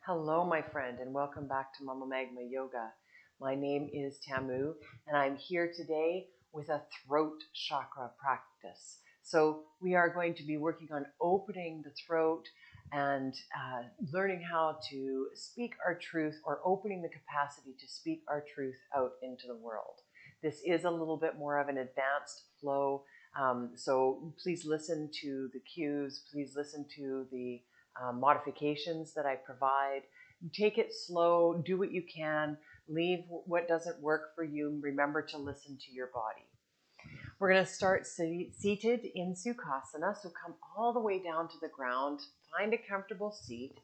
Hello, my friend, and welcome back to Mumma Magma Yoga. My name is Tamu, and I'm here today with a throat chakra practice. So we are going to be working on opening the throat and learning how to speak our truth, or opening the capacity to speak our truth out into the world. This is a little bit more of an advanced flow, so please listen to the cues, please listen to the modifications that I provide. Take it slow, do what you can, leave what doesn't work for you. Remember to listen to your body. We're going to start seated in Sukhasana, so come all the way down to the ground, find a comfortable seat,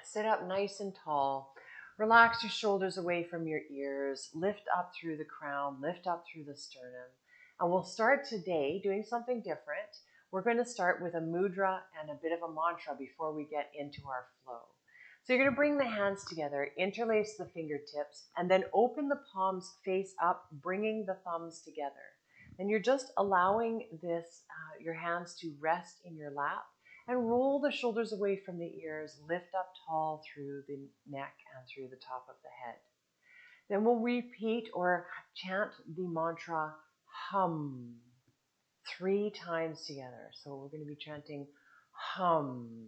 sit up nice and tall, relax your shoulders away from your ears, lift up through the crown, lift up through the sternum, and we'll start today doing something different. We're going to start with a mudra and a bit of a mantra before we get into our flow. So you're going to bring the hands together, interlace the fingertips, and then open the palms face up, bringing the thumbs together. And you're just allowing your hands to rest in your lap and roll the shoulders away from the ears, lift up tall through the neck and through the top of the head. Then we'll repeat or chant the mantra hum 3 times together. So we're going to be chanting hum.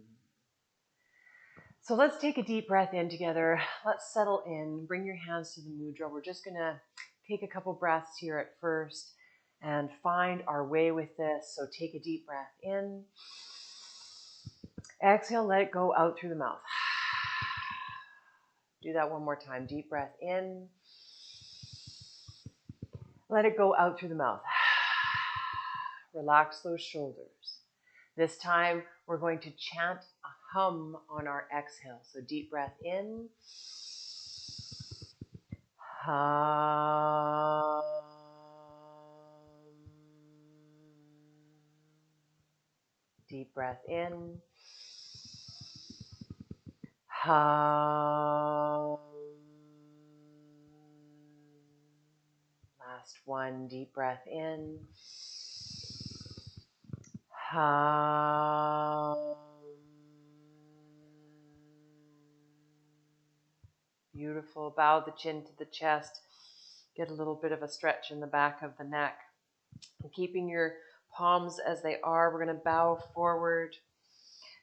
So let's take a deep breath in together. Let's settle in. Bring your hands to the mudra. We're just going to take a couple breaths here at first and find our way with this. So take a deep breath in. Exhale, let it go out through the mouth. Do that one more time. Deep breath in. Let it go out through the mouth. Relax those shoulders. This time, we're going to chant a hum on our exhale. So deep breath in. Hum. Deep breath in. Hum. Last one, deep breath in. Hum. Beautiful. Bow the chin to the chest. Get a little bit of a stretch in the back of the neck. And keeping your palms as they are, we're going to bow forward.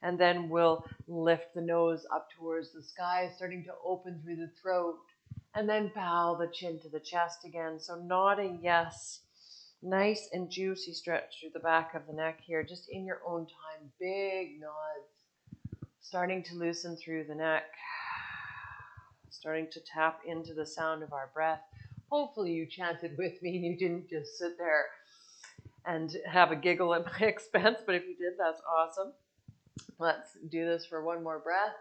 And then we'll lift the nose up towards the sky, starting to open through the throat. And then bow the chin to the chest again. So nodding yes. Nice and juicy stretch through the back of the neck here, just in your own time. Big nods. Starting to loosen through the neck. Starting to tap into the sound of our breath. Hopefully you chanted with me and you didn't just sit there and have a giggle at my expense. But if you did, that's awesome. Let's do this for one more breath.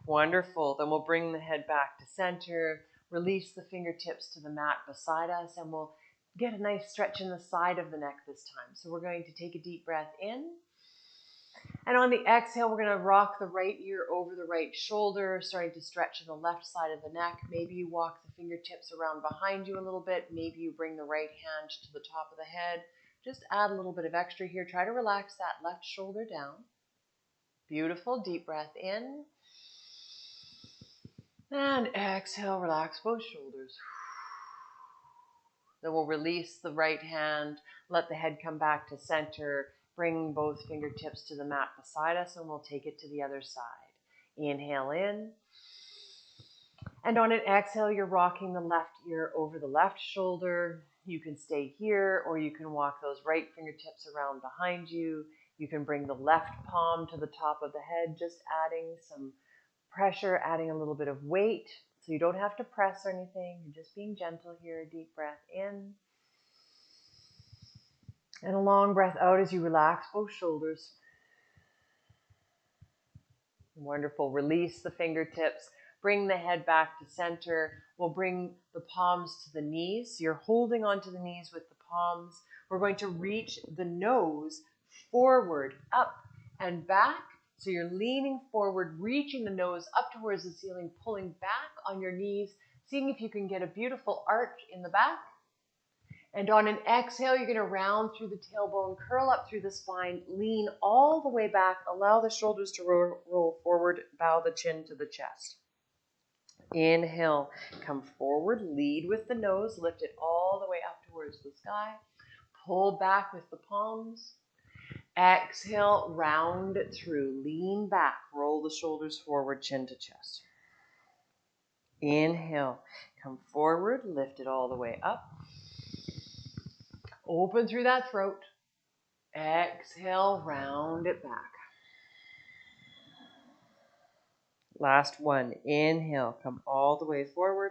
Wonderful. Then we'll bring the head back to center. Release the fingertips to the mat beside us, and we'll get a nice stretch in the side of the neck this time. So we're going to take a deep breath in. And on the exhale, we're going to rock the right ear over the right shoulder, starting to stretch in the left side of the neck. Maybe you walk the fingertips around behind you a little bit. Maybe you bring the right hand to the top of the head. Just add a little bit of extra here. Try to relax that left shoulder down. Beautiful. Deep breath in. And exhale, relax both shoulders. Then we'll release the right hand, let the head come back to center, bring both fingertips to the mat beside us, and we'll take it to the other side. Inhale in. And on an exhale, you're rocking the left ear over the left shoulder. You can stay here, or you can walk those right fingertips around behind you. You can bring the left palm to the top of the head, just adding some pressure, adding a little bit of weight. So you don't have to press or anything. You're just being gentle here. Deep breath in. And a long breath out as you relax both shoulders. Wonderful. Release the fingertips. Bring the head back to center. We'll bring the palms to the knees. So you're holding onto the knees with the palms. We're going to reach the nose forward, up and back. So you're leaning forward, reaching the nose up towards the ceiling, pulling back on your knees, seeing if you can get a beautiful arch in the back. And on an exhale, you're going to round through the tailbone, curl up through the spine, lean all the way back, allow the shoulders to roll forward, bow the chin to the chest. Inhale, come forward, lead with the nose, lift it all the way up towards the sky. Pull back with the palms. Exhale, round it through, lean back, roll the shoulders forward, chin to chest. Inhale, come forward, lift it all the way up. Open through that throat. Exhale, round it back. Last one. Inhale, come all the way forward.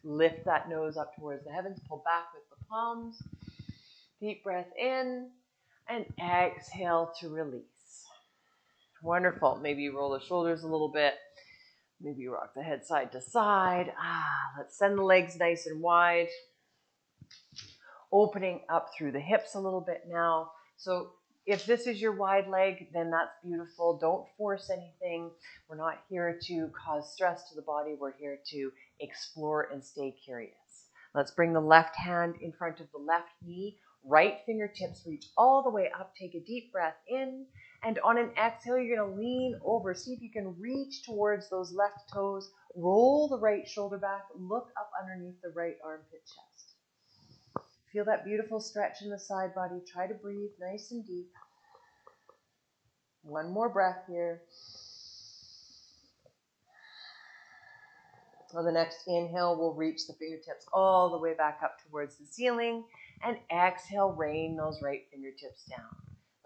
Lift that nose up towards the heavens. Pull back with the palms. Deep breath in. And exhale to release. Wonderful. Maybe you roll the shoulders a little bit. Maybe you rock the head side to side. Let's send the legs nice and wide. Opening up through the hips a little bit now. So if this is your wide leg, then that's beautiful. Don't force anything. We're not here to cause stress to the body. We're here to explore and stay curious. Let's bring the left hand in front of the left knee. Right fingertips reach all the way up. Take a deep breath in. And on an exhale, you're going to lean over. See if you can reach towards those left toes. Roll the right shoulder back. Look up underneath the right armpit chest. Feel that beautiful stretch in the side body. Try to breathe nice and deep. One more breath here. On the next inhale, we'll reach the fingertips all the way back up towards the ceiling. And exhale, rain those right fingertips down.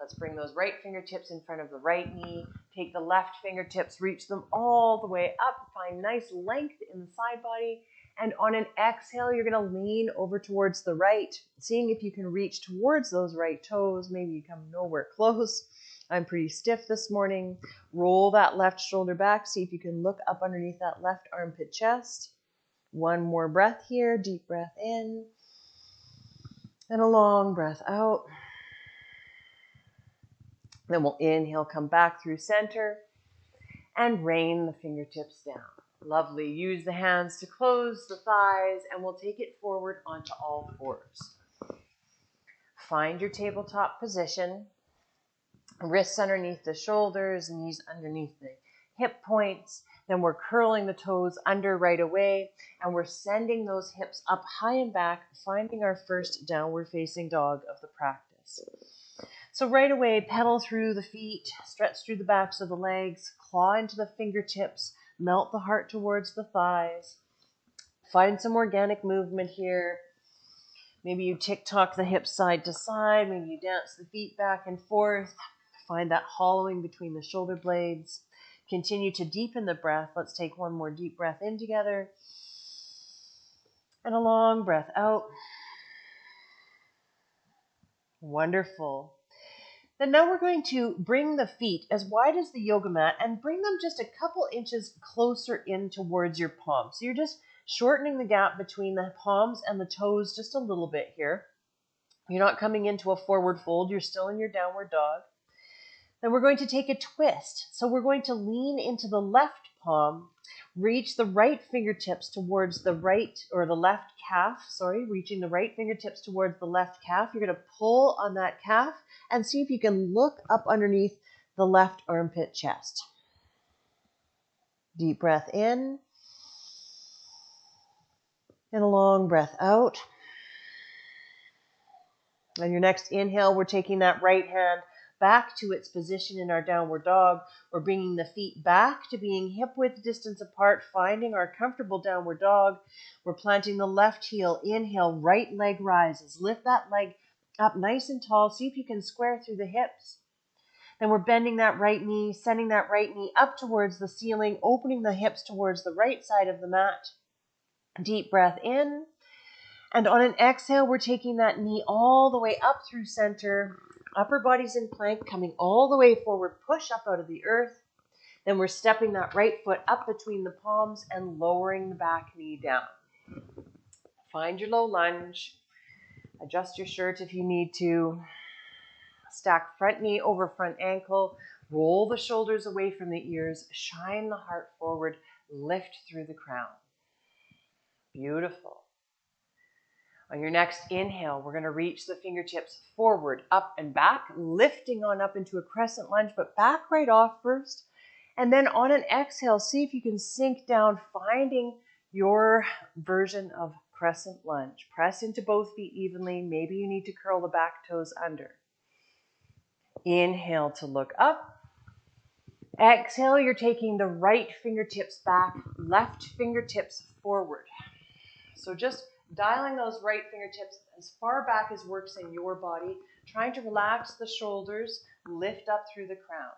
Let's bring those right fingertips in front of the right knee. Take the left fingertips, reach them all the way up. Find nice length in the side body. And on an exhale, you're going to lean over towards the right, seeing if you can reach towards those right toes. Maybe you come nowhere close. I'm pretty stiff this morning. Roll that left shoulder back. See if you can look up underneath that left armpit chest. One more breath here. Deep breath in. And a long breath out. Then we'll inhale, come back through center, and rain the fingertips down. Lovely. Use the hands to close the thighs, and we'll take it forward onto all fours. Find your tabletop position. Wrists underneath the shoulders, knees underneath the hip points. Then we're curling the toes under right away, and we're sending those hips up high and back, finding our first downward facing dog of the practice. So right away, pedal through the feet, stretch through the backs of the legs, claw into the fingertips, melt the heart towards the thighs. Find some organic movement here. Maybe you tick-tock the hips side to side. Maybe you dance the feet back and forth. Find that hollowing between the shoulder blades. Continue to deepen the breath. Let's take one more deep breath in together. And a long breath out. Wonderful. Then now we're going to bring the feet as wide as the yoga mat and bring them just a couple inches closer in towards your palms. So you're just shortening the gap between the palms and the toes just a little bit here. You're not coming into a forward fold. You're still in your downward dog. Then we're going to take a twist. So we're going to lean into the left palm, reach the right fingertips towards the right or the left calf, reaching the right fingertips towards the left calf. You're going to pull on that calf and see if you can look up underneath the left armpit chest. Deep breath in and a long breath out. On your next inhale, we're taking that right hand back to its position in our downward dog. We're bringing the feet back to being hip-width distance apart, finding our comfortable downward dog. We're planting the left heel. Inhale, right leg rises. Lift that leg up nice and tall. See if you can square through the hips. Then we're bending that right knee, sending that right knee up towards the ceiling, opening the hips towards the right side of the mat. Deep breath in. And on an exhale, we're taking that knee all the way up through center. Upper body's in plank, coming all the way forward. Push up out of the earth. Then we're stepping that right foot up between the palms and lowering the back knee down. Find your low lunge. Adjust your shirt if you need to. Stack front knee over front ankle. Roll the shoulders away from the ears. Shine the heart forward. Lift through the crown. Beautiful. On your next inhale, we're going to reach the fingertips forward, up and back, lifting on up into a crescent lunge, but back right off first. And then on an exhale, see if you can sink down, finding your version of crescent lunge. Press into both feet evenly. Maybe you need to curl the back toes under. Inhale to look up. Exhale, you're taking the right fingertips back, left fingertips forward. So just dialing those right fingertips as far back as works in your body, trying to relax the shoulders, lift up through the crown.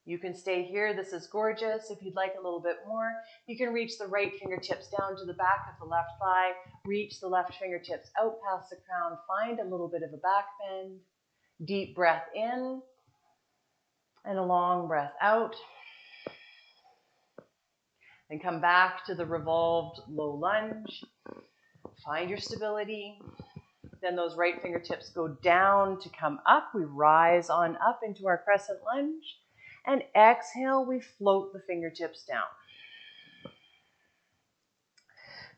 You can stay here. This is gorgeous. If you'd like a little bit more, you can reach the right fingertips down to the back of the left thigh, reach the left fingertips out past the crown, find a little bit of a back bend. Deep breath in and a long breath out. Then come back to the revolved low lunge. Find your stability. Then those right fingertips go down to come up. We rise on up into our crescent lunge. And exhale, we float the fingertips down.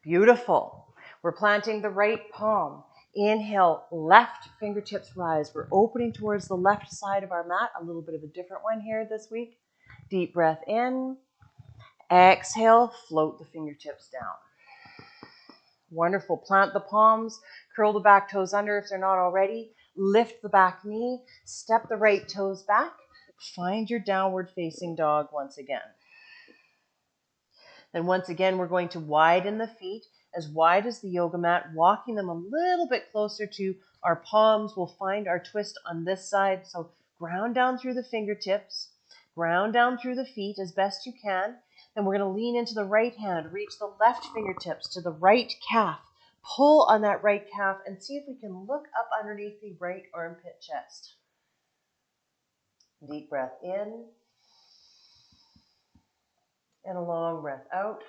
Beautiful. We're planting the right palm. Inhale, left fingertips rise. We're opening towards the left side of our mat. A little bit of a different one here this week. Deep breath in. Exhale, float the fingertips down. Wonderful. Plant the palms. Curl the back toes under if they're not already. Lift the back knee. Step the right toes back. Find your downward facing dog once again. Then once again, we're going to widen the feet as wide as the yoga mat, walking them a little bit closer to our palms. We'll find our twist on this side. So ground down through the fingertips, ground down through the feet as best you can. Then we're going to lean into the right hand, reach the left fingertips to the right calf. Pull on that right calf and see if we can look up underneath the right armpit chest. Deep breath in and a long breath out.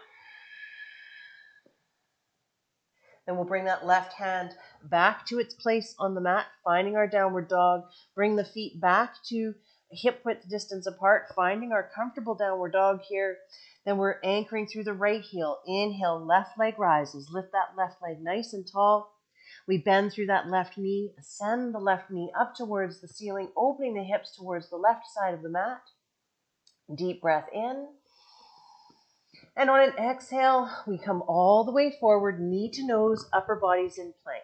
Then we'll bring that left hand back to its place on the mat, finding our downward dog. Bring the feet back to hip width distance apart, finding our comfortable downward dog here. Then we're anchoring through the right heel. Inhale, left leg rises. Lift that left leg nice and tall. We bend through that left knee, ascend the left knee up towards the ceiling, opening the hips towards the left side of the mat. Deep breath in. And on an exhale, we come all the way forward, knee to nose, upper body's in plank.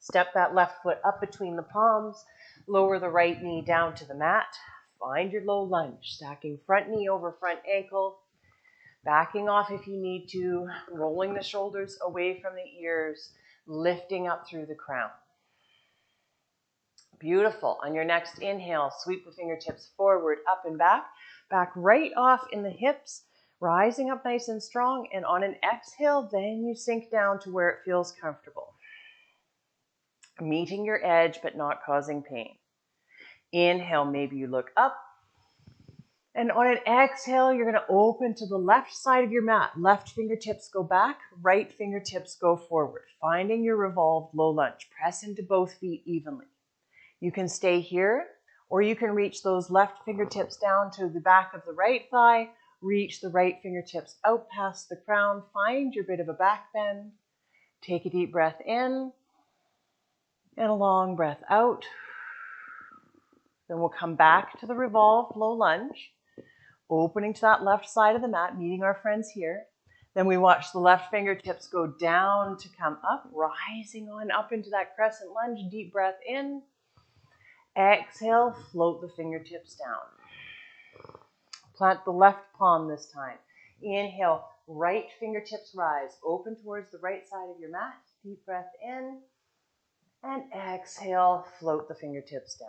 Step that left foot up between the palms, lower the right knee down to the mat. Find your low lunge, stacking front knee over front ankle, backing off if you need to, rolling the shoulders away from the ears, lifting up through the crown. Beautiful. On your next inhale, sweep the fingertips forward, up and back right off in the hips, rising up nice and strong. And on an exhale, then you sink down to where it feels comfortable. Meeting your edge, but not causing pain. Inhale, maybe you look up. And on an exhale, you're going to open to the left side of your mat. Left fingertips go back, right fingertips go forward. Finding your revolved low lunge. Press into both feet evenly. You can stay here, or you can reach those left fingertips down to the back of the right thigh. Reach the right fingertips out past the crown. Find your bit of a back bend. Take a deep breath in and a long breath out. Then we'll come back to the revolved low lunge, opening to that left side of the mat, meeting our friends here. Then we watch the left fingertips go down to come up, rising on up into that crescent lunge. Deep breath in. Exhale, float the fingertips down. Plant the left palm this time. Inhale, right fingertips rise. Open towards the right side of your mat. Deep breath in. And exhale, float the fingertips down.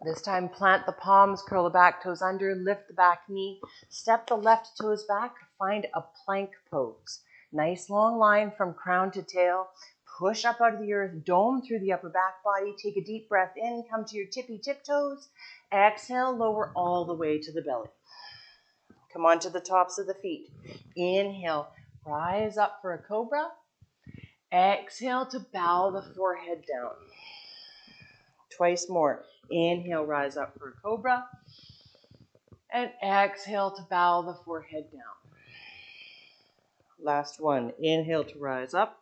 This time, plant the palms, curl the back toes under, lift the back knee, step the left toes back, find a plank pose. Nice long line from crown to tail. Push up out of the earth, dome through the upper back body. Take a deep breath in, come to your tippy tiptoes. Exhale, lower all the way to the belly. Come onto the tops of the feet. Inhale, rise up for a cobra. Exhale to bow the forehead down. Twice more. Inhale, rise up for a cobra. And exhale to bow the forehead down. Last one. Inhale to rise up.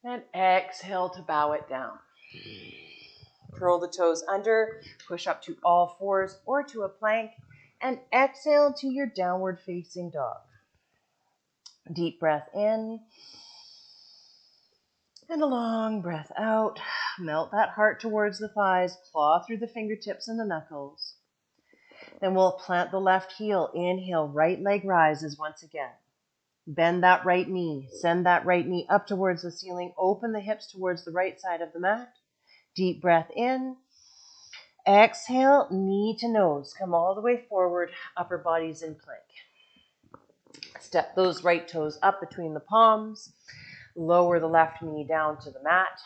And exhale to bow it down. Curl the toes under, push up to all fours or to a plank, and exhale to your downward facing dog. Deep breath in, and a long breath out. Melt that heart towards the thighs, claw through the fingertips and the knuckles. Then we'll plant the left heel. Inhale, right leg rises once again. Bend that right knee, send that right knee up towards the ceiling, open the hips towards the right side of the mat. Deep breath in. Exhale, knee to nose. Come all the way forward, upper body's in plank. Step those right toes up between the palms. Lower the left knee down to the mat.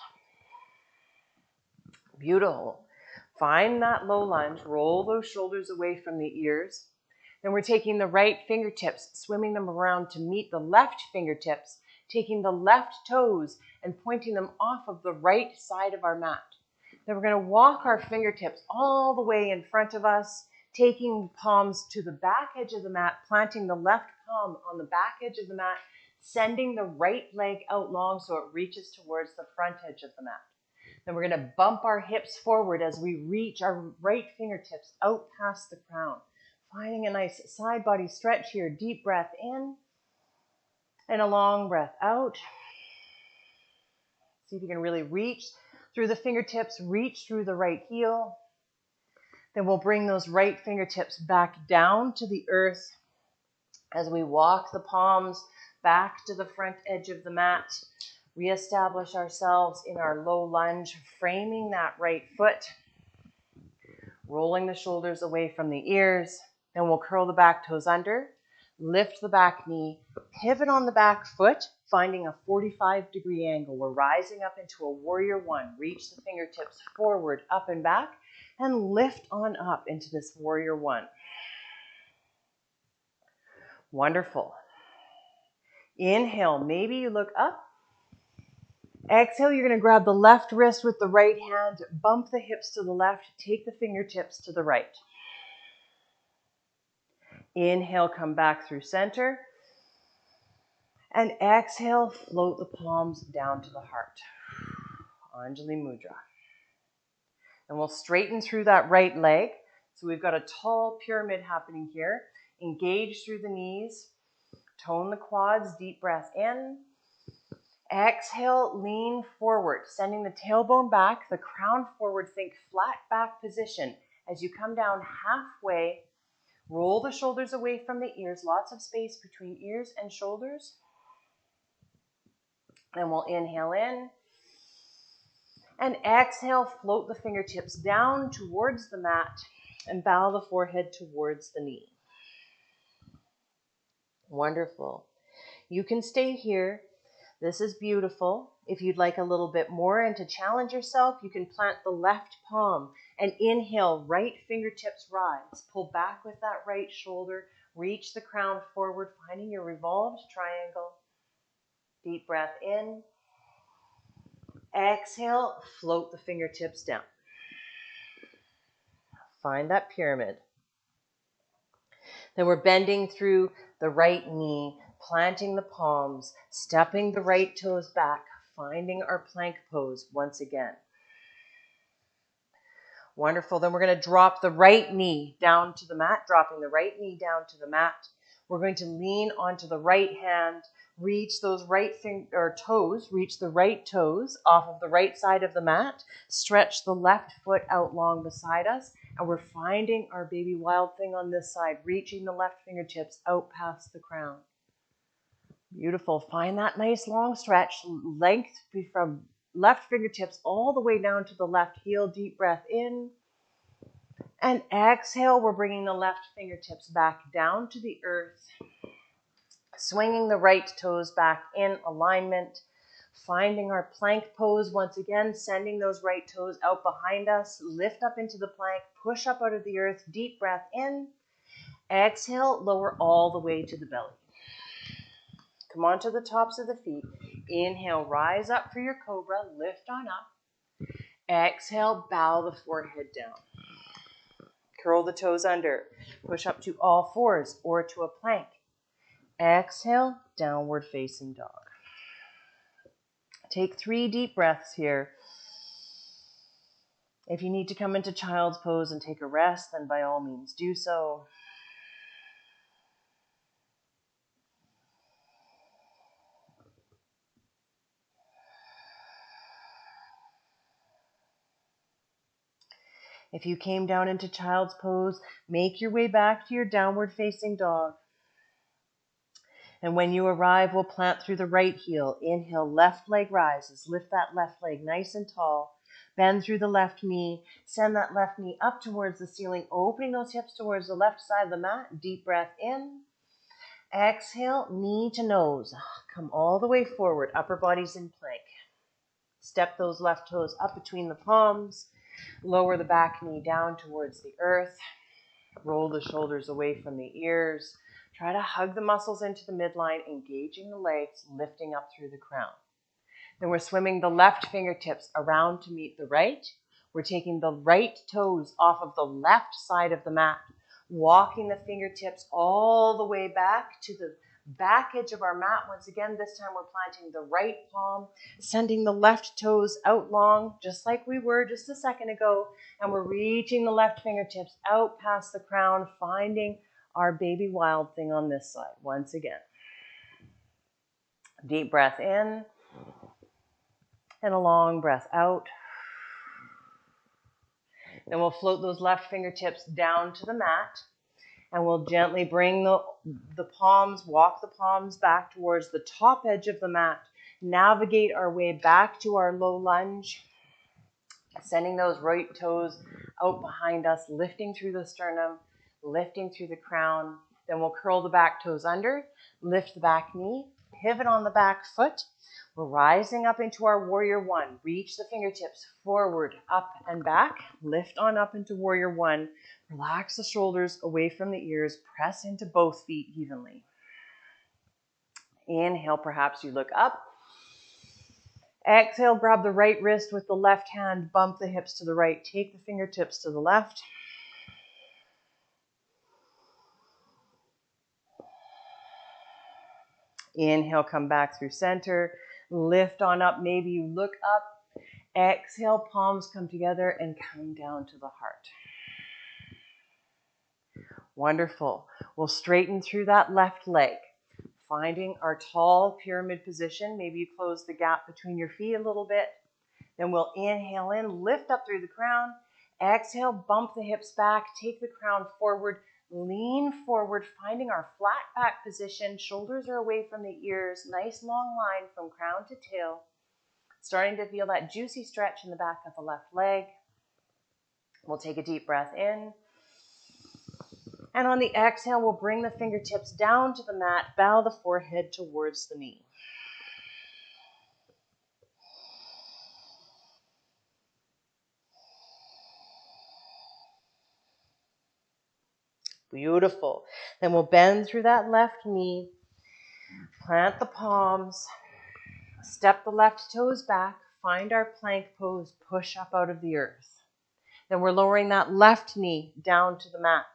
Beautiful. Find that low lunge. Roll those shoulders away from the ears. Then we're taking the right fingertips, swimming them around to meet the left fingertips, taking the left toes and pointing them off of the right side of our mat. Then we're going to walk our fingertips all the way in front of us, taking palms to the back edge of the mat, planting the left palm on the back edge of the mat, sending the right leg out long so it reaches towards the front edge of the mat. Then we're going to bump our hips forward as we reach our right fingertips out past the crown. Finding a nice side body stretch here. Deep breath in and a long breath out. See if you can really reach through the fingertips, reach through the right heel. Then we'll bring those right fingertips back down to the earth as we walk the palms back to the front edge of the mat. Reestablish ourselves in our low lunge, framing that right foot, rolling the shoulders away from the ears. Then we'll curl the back toes under, lift the back knee, pivot on the back foot, finding a 45-degree angle. We're rising up into a warrior one. Reach the fingertips forward, up and back, and lift on up into this warrior one. Wonderful. Inhale, maybe you look up. Exhale, you're going to grab the left wrist with the right hand, bump the hips to the left, take the fingertips to the right. Inhale, come back through center. And exhale, float the palms down to the heart. Anjali Mudra. And we'll straighten through that right leg. So we've got a tall pyramid happening here. Engage through the knees. Tone the quads. Deep breath in. Exhale, lean forward, sending the tailbone back, the crown forward. Think flat back position. As you come down halfway, roll the shoulders away from the ears. Lots of space between ears and shoulders. Then we'll inhale in. And exhale, float the fingertips down towards the mat and bow the forehead towards the knee. Wonderful. You can stay here. This is beautiful. If you'd like a little bit more and to challenge yourself, you can plant the left palm and inhale, right fingertips rise. Pull back with that right shoulder. Reach the crown forward, finding your revolved triangle. Deep breath in. Exhale, float the fingertips down. Find that pyramid. Then we're bending through the right knee, planting the palms, stepping the right toes back, finding our plank pose once again. Wonderful. Then we're going to drop the right knee down to the mat, dropping the right knee down to the mat. We're going to lean onto the right hand, reach those toes, reach the right toes off of the right side of the mat, stretch the left foot out long beside us, and we're finding our baby wild thing on this side, reaching the left fingertips out past the crown. Beautiful. Find that nice long stretch, length from left fingertips all the way down to the left heel. Deep breath in. And exhale, we're bringing the left fingertips back down to the earth, swinging the right toes back in alignment, finding our plank pose once again, sending those right toes out behind us, lift up into the plank, push up out of the earth, deep breath in, exhale, lower all the way to the belly. Come on to the tops of the feet. Inhale, rise up for your cobra, lift on up. Exhale, bow the forehead down. Curl the toes under. Push up to all fours or to a plank. Exhale, downward facing dog. Take 3 deep breaths here. If you need to come into child's pose and take a rest, then by all means do so. If you came down into child's pose, make your way back to your downward facing dog. And when you arrive, we'll plant through the right heel. Inhale, left leg rises. Lift that left leg nice and tall. Bend through the left knee. Send that left knee up towards the ceiling, opening those hips towards the left side of the mat. Deep breath in. Exhale, knee to nose. Come all the way forward. Upper body's in plank. Step those left toes up between the palms. Lower the back knee down towards the earth. Roll the shoulders away from the ears. Try to hug the muscles into the midline, engaging the legs, lifting up through the crown. Then we're swimming the left fingertips around to meet the right. We're taking the right toes off of the left side of the mat, walking the fingertips all the way back to the back edge of our mat. Once again, this time we're planting the right palm, sending the left toes out long, just like we were just a second ago. And we're reaching the left fingertips out past the crown, finding our baby wild thing on this side. Once again, deep breath in and a long breath out. Then we'll float those left fingertips down to the mat, and we'll gently bring the palms, walk the palms back towards the top edge of the mat. Navigate our way back to our low lunge, sending those right toes out behind us, lifting through the sternum, lifting through the crown. Then we'll curl the back toes under, lift the back knee, pivot on the back foot. We're rising up into our warrior one. Reach the fingertips forward, up and back. Lift on up into warrior one. Relax the shoulders away from the ears. Press into both feet evenly. Inhale, perhaps you look up. Exhale, grab the right wrist with the left hand. Bump the hips to the right. Take the fingertips to the left. Inhale, come back through center. Lift on up. Maybe you look up. Exhale, palms come together and come down to the heart. Wonderful. We'll straighten through that left leg, finding our tall pyramid position. Maybe you close the gap between your feet a little bit. Then we'll inhale in, lift up through the crown. Exhale, bump the hips back, take the crown forward, lean forward, finding our flat back position. Shoulders are away from the ears. Nice long line from crown to tail. Starting to feel that juicy stretch in the back of the left leg. We'll take a deep breath in. And on the exhale, we'll bring the fingertips down to the mat, bow the forehead towards the knee. Beautiful. Then we'll bend through that left knee, plant the palms, step the left toes back, find our plank pose, push up out of the earth. Then we're lowering that left knee down to the mat.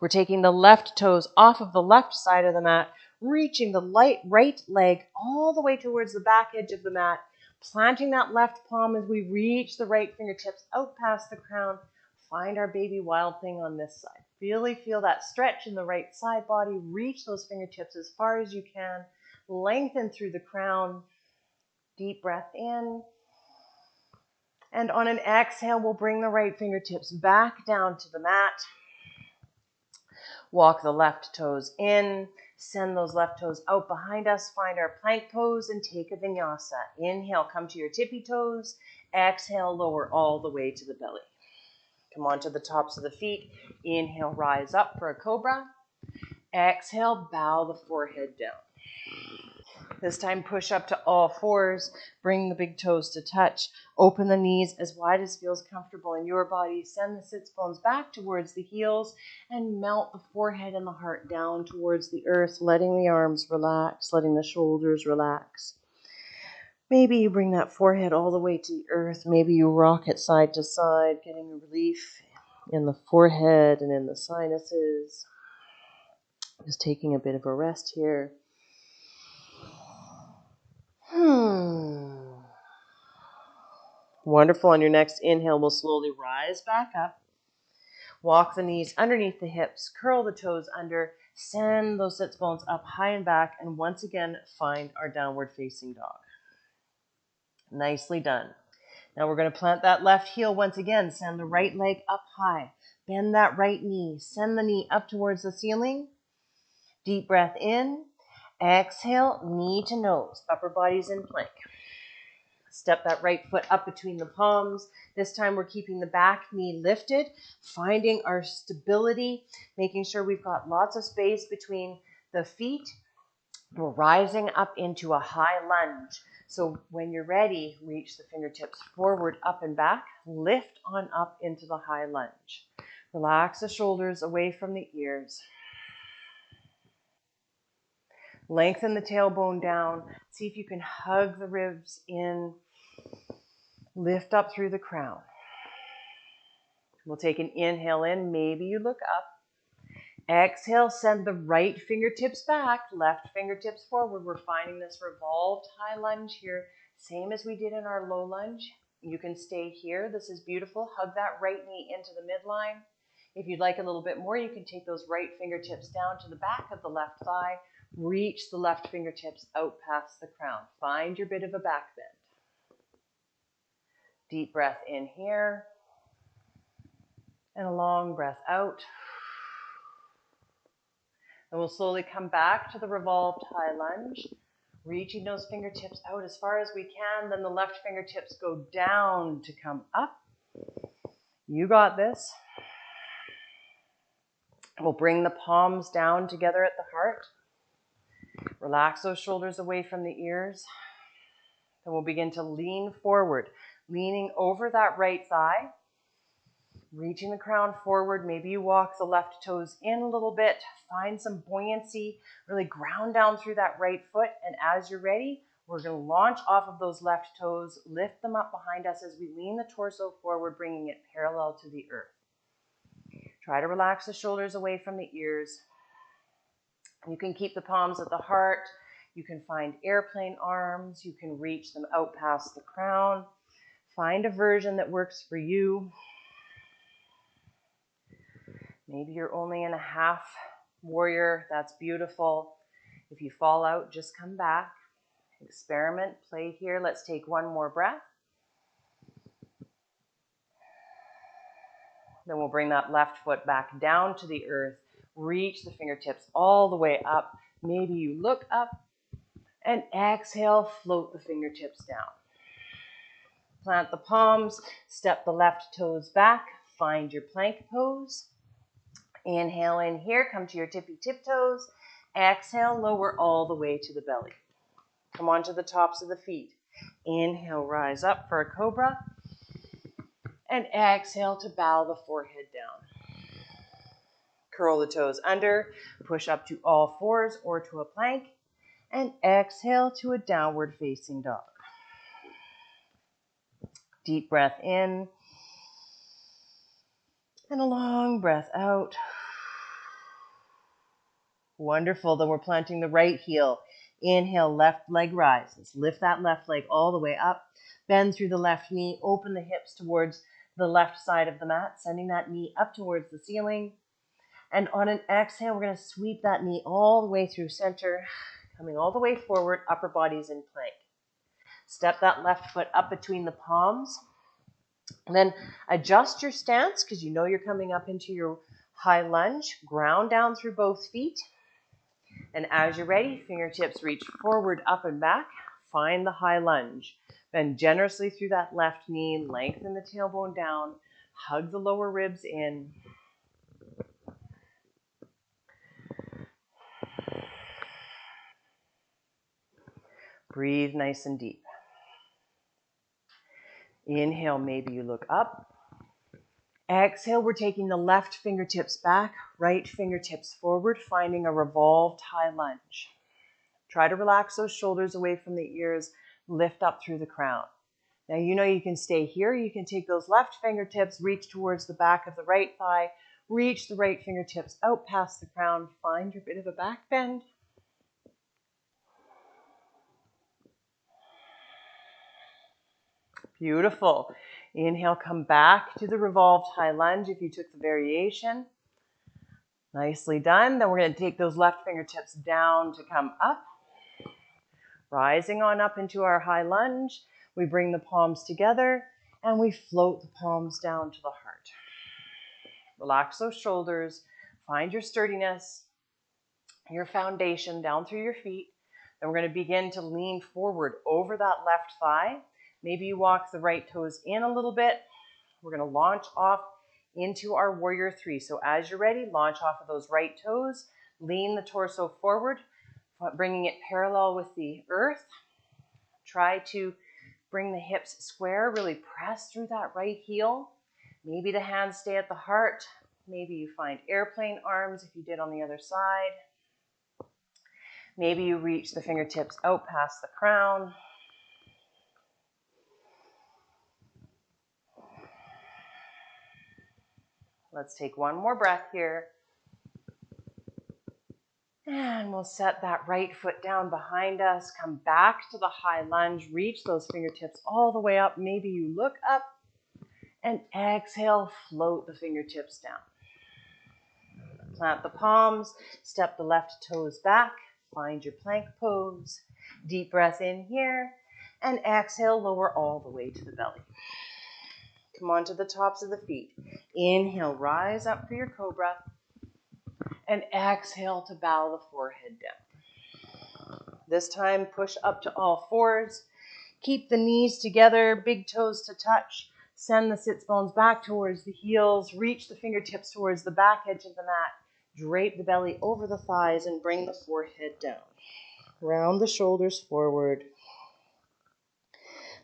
We're taking the left toes off of the left side of the mat, reaching the right leg all the way towards the back edge of the mat, planting that left palm as we reach the right fingertips out past the crown. Find our baby wild thing on this side. Really feel that stretch in the right side body. Reach those fingertips as far as you can. Lengthen through the crown. Deep breath in. And on an exhale, we'll bring the right fingertips back down to the mat. Walk the left toes in. Send those left toes out behind us. Find our plank pose and take a vinyasa. Inhale, come to your tippy toes. Exhale, lower all the way to the belly. Come onto the tops of the feet. Inhale, rise up for a cobra. Exhale, bow the forehead down. This time, push up to all fours. Bring the big toes to touch. Open the knees as wide as feels comfortable in your body. Send the sits bones back towards the heels and melt the forehead and the heart down towards the earth, letting the arms relax, letting the shoulders relax. Maybe you bring that forehead all the way to the earth. Maybe you rock it side to side, getting a relief in the forehead and in the sinuses. Just taking a bit of a rest here. Wonderful. On your next inhale, we'll slowly rise back up. Walk the knees underneath the hips, curl the toes under, send those sits bones up high and back, and once again, find our downward facing dog. Nicely done. Now we're going to plant that left heel once again. Send the right leg up high. Bend that right knee. Send the knee up towards the ceiling. Deep breath in. Exhale, knee to nose. Upper body's in plank. Step that right foot up between the palms. This time we're keeping the back knee lifted, finding our stability, making sure we've got lots of space between the feet. We're rising up into a high lunge. So when you're ready, reach the fingertips forward, up and back. Lift on up into the high lunge. Relax the shoulders away from the ears. Lengthen the tailbone down. See if you can hug the ribs in. Lift up through the crown. We'll take an inhale in. Maybe you look up. Exhale, send the right fingertips back, left fingertips forward. We're finding this revolved high lunge here, same as we did in our low lunge. You can stay here. This is beautiful. Hug that right knee into the midline. If you'd like a little bit more, you can take those right fingertips down to the back of the left thigh. Reach the left fingertips out past the crown. Find your bit of a back bend. Deep breath in here. And a long breath out. And we'll slowly come back to the revolved high lunge, reaching those fingertips out as far as we can. Then the left fingertips go down to come up. You got this. We'll bring the palms down together at the heart. Relax those shoulders away from the ears. Then we'll begin to lean forward, leaning over that right thigh. Reaching the crown forward. Maybe you walk the left toes in a little bit. Find some buoyancy. Really ground down through that right foot. And as you're ready, we're going to launch off of those left toes. Lift them up behind us as we lean the torso forward, bringing it parallel to the earth. Try to relax the shoulders away from the ears. You can keep the palms at the heart. You can find airplane arms. You can reach them out past the crown. Find a version that works for you. Maybe you're only in a half warrior. That's beautiful. If you fall out, just come back. Experiment, play here. Let's take one more breath. Then we'll bring that left foot back down to the earth. Reach the fingertips all the way up. Maybe you look up and exhale, float the fingertips down. Plant the palms, step the left toes back, find your plank pose. Inhale in here, come to your tippy tiptoes. Exhale, lower all the way to the belly. Come onto the tops of the feet. Inhale, rise up for a cobra. And exhale to bow the forehead down. Curl the toes under, push up to all fours or to a plank. And exhale to a downward facing dog. Deep breath in. And a long breath out. Wonderful. Then we're planting the right heel. Inhale, left leg rises. Lift that left leg all the way up. Bend through the left knee. Open the hips towards the left side of the mat, sending that knee up towards the ceiling. And on an exhale, we're going to sweep that knee all the way through center, coming all the way forward, upper body's in plank. Step that left foot up between the palms. And then adjust your stance because you know you're coming up into your high lunge. Ground down through both feet. And as you're ready, fingertips reach forward, up and back. Find the high lunge. Bend generously through that left knee. Lengthen the tailbone down. Hug the lower ribs in. Breathe nice and deep. Inhale, maybe you look up. Exhale, we're taking the left fingertips back, right fingertips forward, finding a revolved high lunge. Try to relax those shoulders away from the ears, lift up through the crown. Now you know you can stay here. You can take those left fingertips, reach towards the back of the right thigh, Reach the right fingertips out past the crown. Find your bit of a back bend. Beautiful. Inhale, come back to the revolved high lunge if you took the variation. Nicely done. Then we're going to take those left fingertips down to come up. Rising on up into our high lunge. We bring the palms together and we float the palms down to the heart. Relax those shoulders. Find your sturdiness, your foundation down through your feet. Then we're going to begin to lean forward over that left thigh. Maybe you walk the right toes in a little bit. We're going to launch off into our warrior three. So as you're ready, launch off of those right toes. Lean the torso forward, bringing it parallel with the earth. Try to bring the hips square. Really press through that right heel. Maybe the hands stay at the heart. Maybe you find airplane arms if you did on the other side. Maybe you reach the fingertips out past the crown. Let's take one more breath here. And we'll set that right foot down behind us. Come back to the high lunge. Reach those fingertips all the way up. Maybe you look up and exhale, float the fingertips down. Plant the palms, step the left toes back. Find your plank pose. Deep breath in here. And exhale, lower all the way to the belly. Come on to the tops of the feet. Inhale, rise up for your cobra. And exhale to bow the forehead down. This time, push up to all fours. Keep the knees together, big toes to touch. Send the sits bones back towards the heels. Reach the fingertips towards the back edge of the mat. Drape the belly over the thighs and bring the forehead down. Round the shoulders forward.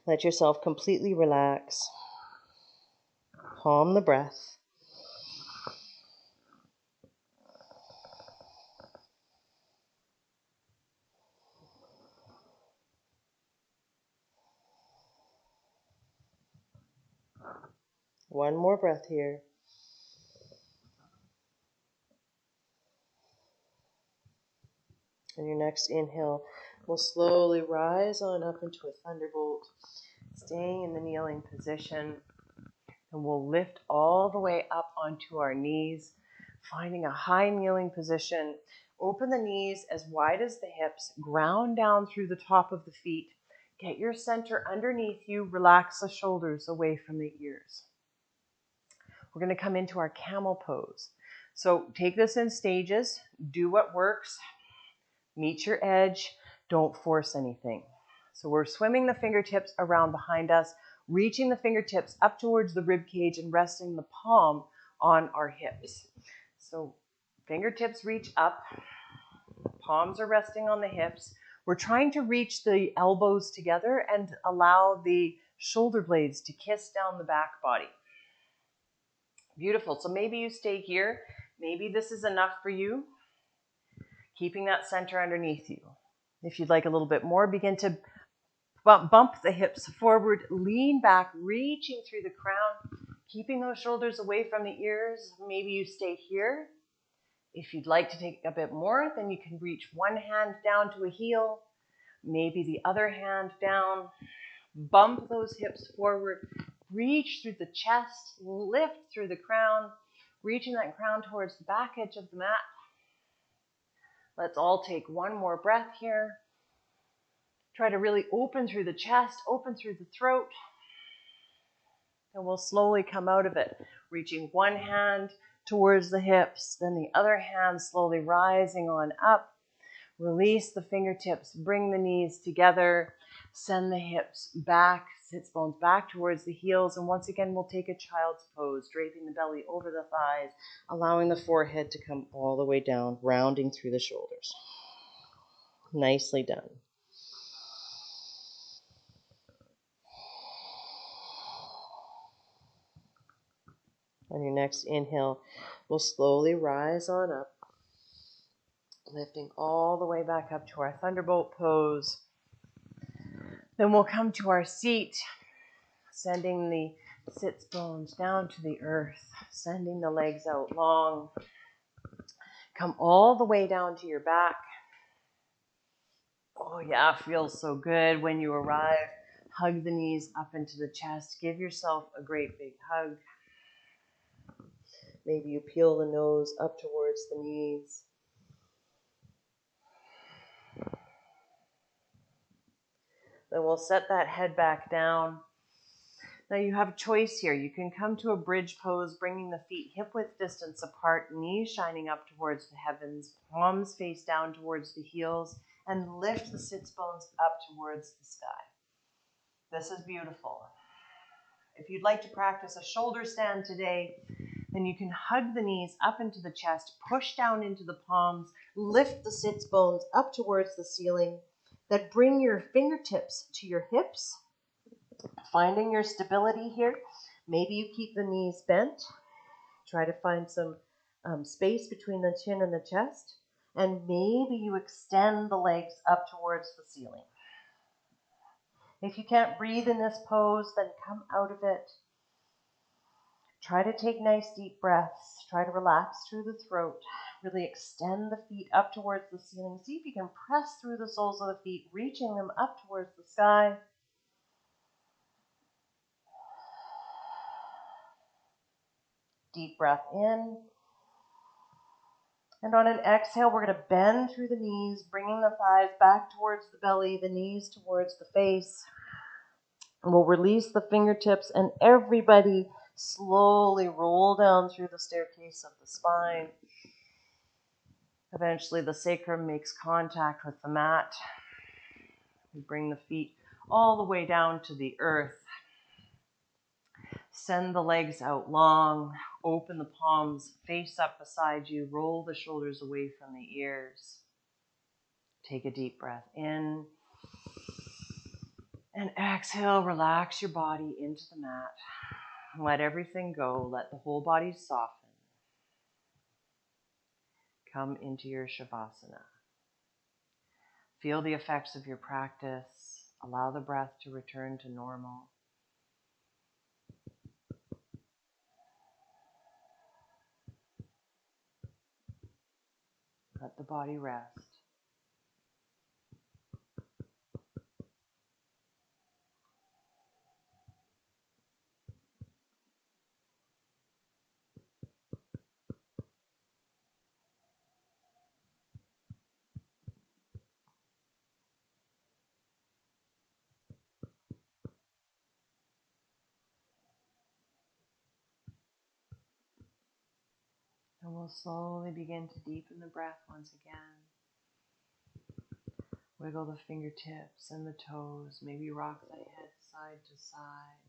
Let yourself completely relax. Calm the breath. One more breath here. And your next inhale will slowly rise on up into a thunderbolt, staying in the kneeling position. And we'll lift all the way up onto our knees, finding a high kneeling position. Open the knees as wide as the hips, ground down through the top of the feet. Get your center underneath you. Relax the shoulders away from the ears. We're going to come into our camel pose. So take this in stages. Do what works. Meet your edge. Don't force anything. So we're swimming the fingertips around behind us, reaching the fingertips up towards the rib cage and resting the palm on our hips. So fingertips reach up, palms are resting on the hips. We're trying to reach the elbows together and allow the shoulder blades to kiss down the back body. Beautiful. So maybe you stay here. Maybe this is enough for you. Keeping that center underneath you. If you'd like a little bit more, begin to bump the hips forward, lean back, reaching through the crown, keeping those shoulders away from the ears. Maybe you stay here. If you'd like to take a bit more, then you can reach one hand down to a heel, maybe the other hand down. Bump those hips forward, reach through the chest, lift through the crown, reaching that crown towards the back edge of the mat. Let's all take one more breath here. Try to really open through the chest, open through the throat. And we'll slowly come out of it, reaching one hand towards the hips, then the other hand slowly rising on up. Release the fingertips, bring the knees together, send the hips back, sits bones back towards the heels. And once again, we'll take a child's pose, draping the belly over the thighs, allowing the forehead to come all the way down, rounding through the shoulders. Nicely done. On your next inhale, we'll slowly rise on up, lifting all the way back up to our thunderbolt pose. Then we'll come to our seat, sending the Sits bones down to the earth, sending the legs out long. Come all the way down to your back. Oh yeah, feels so good when you arrive. Hug the knees up into the chest. Give yourself a great big hug. Maybe you peel the nose up towards the knees. Then we'll set that head back down. Now you have a choice here. You can come to a bridge pose, bringing the feet hip-width distance apart, knees shining up towards the heavens, palms face down towards the heels, and lift the sits bones up towards the sky. This is beautiful. If you'd like to practice a shoulder stand today, then you can hug the knees up into the chest, push down into the palms, lift the sits bones up towards the ceiling, then bring your fingertips to your hips, finding your stability here. Maybe you keep the knees bent. Try to find some space between the chin and the chest. And maybe you extend the legs up towards the ceiling. If you can't breathe in this pose, then come out of it. Try to take nice deep breaths. Try to relax through the throat. Really extend the feet up towards the ceiling. See if you can press through the soles of the feet, reaching them up towards the sky. Deep breath in. And on an exhale, we're going to bend through the knees, bringing the thighs back towards the belly, the knees towards the face. And we'll release the fingertips, and everybody slowly roll down through the staircase of the spine. Eventually, the sacrum makes contact with the mat. We bring the feet all the way down to the earth. Send the legs out long. Open the palms, face up beside you. Roll the shoulders away from the ears. Take a deep breath in. And exhale, relax your body into the mat. Let everything go. Let the whole body soften. Come into your Shavasana. Feel the effects of your practice. Allow the breath to return to normal. Let the body rest. And we'll slowly begin to deepen the breath once again. Wiggle the fingertips and the toes. Maybe rock the head side to side.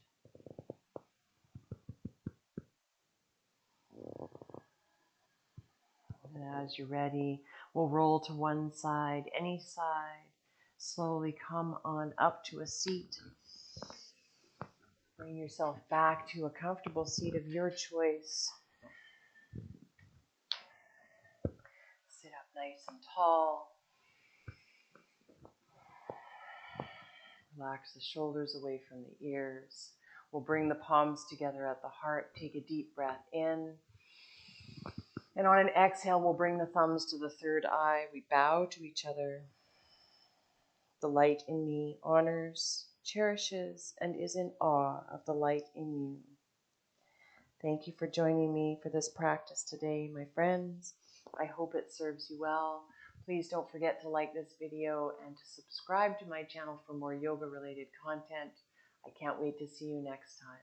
And as you're ready, we'll roll to one side, any side. Slowly come on up to a seat. Bring yourself back to a comfortable seat of your choice. Sit up nice and tall. Relax the shoulders away from the ears. We'll bring the palms together at the heart. Take a deep breath in. And on an exhale, we'll bring the thumbs to the third eye. We bow to each other. The light in me honors, cherishes, and is in awe of the light in you. Thank you for joining me for this practice today, my friends. I hope it serves you well. Please don't forget to like this video and to subscribe to my channel for more yoga-related content. I can't wait to see you next time.